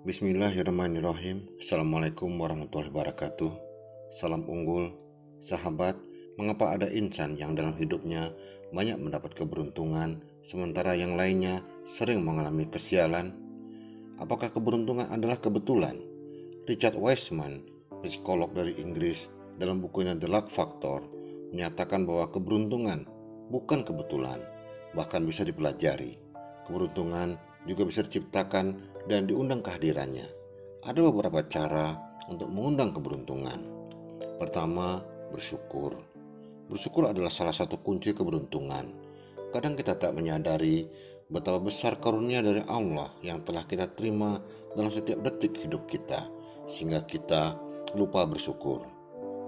Bismillahirrahmanirrahim. Assalamualaikum warahmatullahi wabarakatuh. Salam unggul, sahabat. Mengapa ada insan yang dalam hidupnya banyak mendapat keberuntungan, sementara yang lainnya sering mengalami kesialan? Apakah keberuntungan adalah kebetulan? Richard Wiseman, psikolog dari Inggris, dalam bukunya The Luck Factor, menyatakan bahwa keberuntungan bukan kebetulan, bahkan bisa dipelajari. Keberuntungan juga bisa diciptakan dan diundang kehadirannya. Ada beberapa cara untuk mengundang keberuntungan. Pertama, bersyukur. Bersyukur adalah salah satu kunci keberuntungan. Kadang kita tak menyadari betapa besar karunia dari Allah yang telah kita terima dalam setiap detik hidup kita, sehingga kita lupa bersyukur.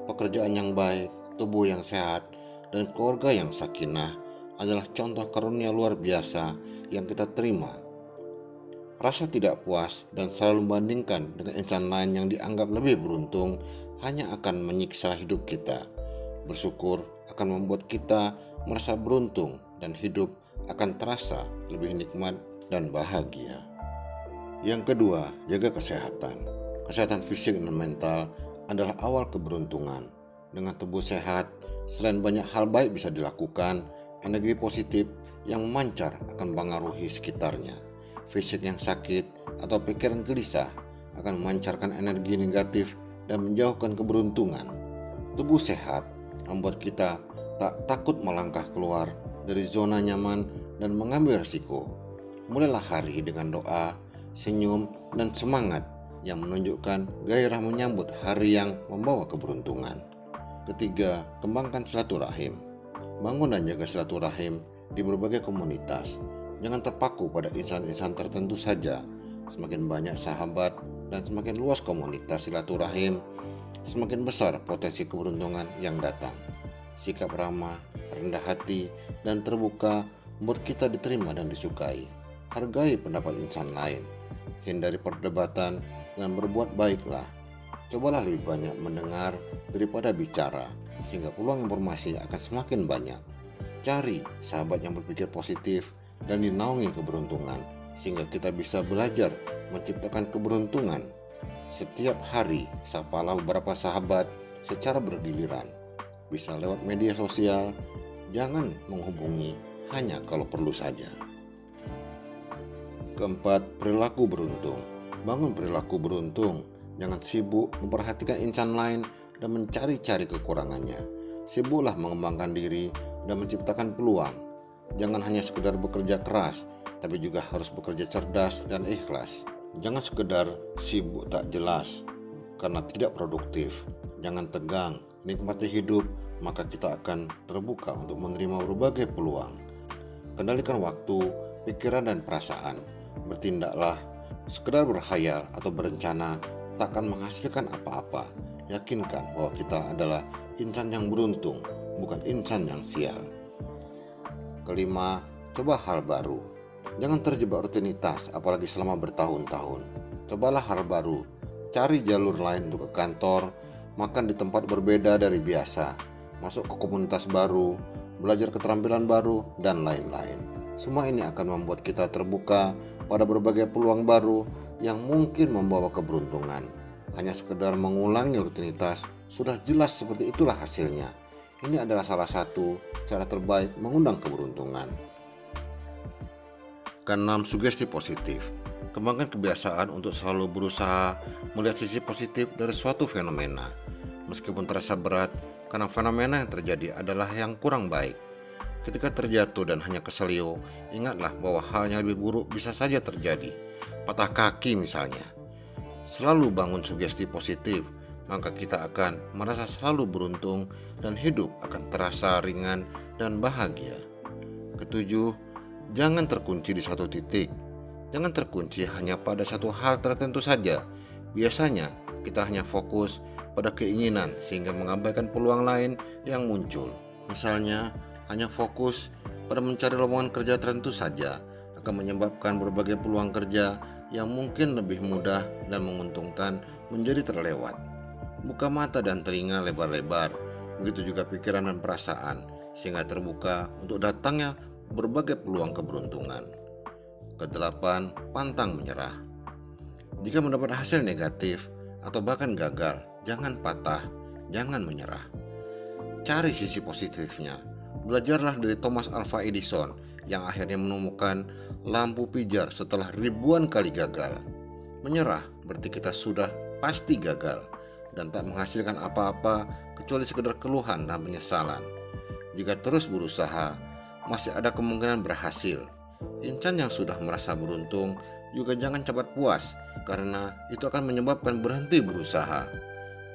Pekerjaan yang baik, tubuh yang sehat, dan keluarga yang sakinah adalah contoh karunia luar biasa yang kita terima. Rasa tidak puas dan selalu membandingkan dengan insan lain yang dianggap lebih beruntung hanya akan menyiksa hidup kita. Bersyukur akan membuat kita merasa beruntung dan hidup akan terasa lebih nikmat dan bahagia. Yang kedua, jaga kesehatan. Kesehatan fisik dan mental adalah awal keberuntungan. Dengan tubuh sehat, selain banyak hal baik bisa dilakukan, energi positif yang memancar akan mempengaruhi sekitarnya. Fisik yang sakit atau pikiran gelisah akan memancarkan energi negatif dan menjauhkan keberuntungan. Tubuh sehat membuat kita tak takut melangkah keluar dari zona nyaman dan mengambil risiko. Mulailah hari dengan doa, senyum, dan semangat yang menunjukkan gairah menyambut hari yang membawa keberuntungan. Ketiga, kembangkan silaturahim. Bangun dan jaga silaturahim di berbagai komunitas. Jangan terpaku pada insan-insan tertentu saja. Semakin banyak sahabat dan semakin luas komunitas silaturahim, semakin besar potensi keberuntungan yang datang. Sikap ramah, rendah hati, dan terbuka membuat kita diterima dan disukai. Hargai pendapat insan lain. Hindari perdebatan dan berbuat baiklah. Cobalah lebih banyak mendengar daripada bicara, sehingga peluang informasi akan semakin banyak. Cari sahabat yang berpikir positif dan dinaungi keberuntungan, sehingga kita bisa belajar menciptakan keberuntungan. Setiap hari, sapalah beberapa sahabat secara bergiliran. Bisa lewat media sosial, jangan menghubungi hanya kalau perlu saja. Keempat, perilaku beruntung. Bangun perilaku beruntung. Jangan sibuk memperhatikan insan lain dan mencari-cari kekurangannya. Sibuklah mengembangkan diri dan menciptakan peluang. Jangan hanya sekedar bekerja keras, tapi juga harus bekerja cerdas dan ikhlas. Jangan sekedar sibuk tak jelas karena tidak produktif. Jangan tegang, nikmati hidup, maka kita akan terbuka untuk menerima berbagai peluang. Kendalikan waktu, pikiran, dan perasaan. Bertindaklah. Sekedar berkhayal atau berencana tak akan menghasilkan apa-apa. Yakinkan bahwa kita adalah insan yang beruntung, bukan insan yang sial. Kelima, coba hal baru. Jangan terjebak rutinitas, apalagi selama bertahun-tahun. Cobalah hal baru. Cari jalur lain untuk ke kantor, makan di tempat berbeda dari biasa, masuk ke komunitas baru, belajar keterampilan baru, dan lain-lain. Semua ini akan membuat kita terbuka pada berbagai peluang baru yang mungkin membawa keberuntungan. Hanya sekedar mengulangi rutinitas, sudah jelas seperti itulah hasilnya. Ini adalah salah satu cara terbaik mengundang keberuntungan. Keenam, sugesti positif. Kembangkan kebiasaan untuk selalu berusaha melihat sisi positif dari suatu fenomena, meskipun terasa berat, karena fenomena yang terjadi adalah yang kurang baik. Ketika terjatuh dan hanya keselio, ingatlah bahwa hal yang lebih buruk bisa saja terjadi. Patah kaki misalnya. Selalu bangun sugesti positif, maka kita akan merasa selalu beruntung dan hidup akan terasa ringan dan bahagia. Ketujuh, jangan terkunci di satu titik. Jangan terkunci hanya pada satu hal tertentu saja. Biasanya kita hanya fokus pada keinginan sehingga mengabaikan peluang lain yang muncul. Misalnya, hanya fokus pada mencari lowongan kerja tertentu saja akan menyebabkan berbagai peluang kerja yang mungkin lebih mudah dan menguntungkan menjadi terlewat. Buka mata dan telinga lebar-lebar, begitu juga pikiran dan perasaan, sehingga terbuka untuk datangnya berbagai peluang keberuntungan. Kedelapan, pantang menyerah. Jika mendapat hasil negatif atau bahkan gagal, jangan patah, jangan menyerah. Cari sisi positifnya. Belajarlah dari Thomas Alva Edison yang akhirnya menemukan lampu pijar setelah ribuan kali gagal. Menyerah berarti kita sudah pasti gagal dan tak menghasilkan apa-apa kecuali sekedar keluhan dan penyesalan. Jika terus berusaha, masih ada kemungkinan berhasil. Insan yang sudah merasa beruntung juga jangan cepat puas, karena itu akan menyebabkan berhenti berusaha.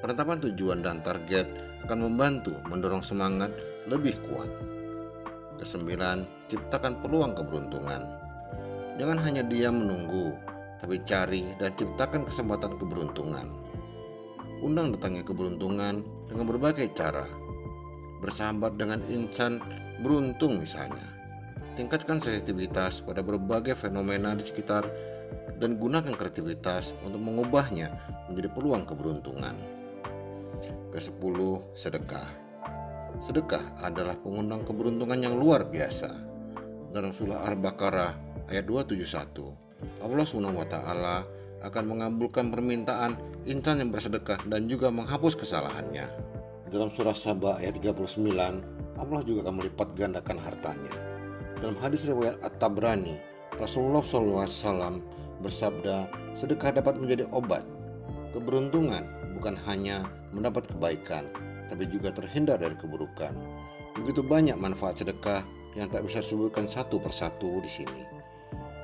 Penetapan tujuan dan target akan membantu mendorong semangat lebih kuat. Kesembilan, ciptakan peluang keberuntungan. Jangan hanya diam menunggu, tapi cari dan ciptakan kesempatan keberuntungan. Undang datangnya keberuntungan dengan berbagai cara. Bersahabat dengan insan beruntung misalnya. Tingkatkan sensitivitas pada berbagai fenomena di sekitar dan gunakan kreativitas untuk mengubahnya menjadi peluang keberuntungan. Ke-10, sedekah. Sedekah adalah pengundang keberuntungan yang luar biasa. Dalam surah Al-Baqarah ayat 271, Allah SWT akan mengabulkan permintaan insan yang bersedekah dan juga menghapus kesalahannya. Dalam surah Saba ayat 39, Allah juga akan melipat gandakan hartanya. Dalam hadis riwayat At-Tabrani, Rasulullah SAW bersabda, sedekah dapat menjadi obat. Keberuntungan bukan hanya mendapat kebaikan, tapi juga terhindar dari keburukan. Begitu banyak manfaat sedekah yang tak bisa disebutkan satu persatu di sini.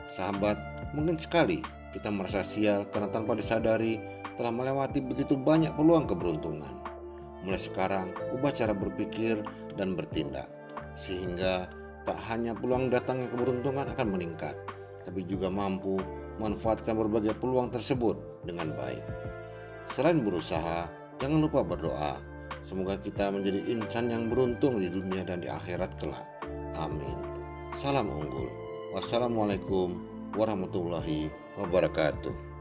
Sahabat, mungkin sekali kita merasa sial karena tanpa disadari telah melewati begitu banyak peluang keberuntungan. Mulai sekarang, ubah cara berpikir dan bertindak, sehingga tak hanya peluang datangnya keberuntungan akan meningkat, tapi juga mampu memanfaatkan berbagai peluang tersebut dengan baik. Selain berusaha, jangan lupa berdoa. Semoga kita menjadi insan yang beruntung di dunia dan di akhirat kelak. Amin. Salam unggul. Wassalamualaikum warahmatullahi wabarakatuh.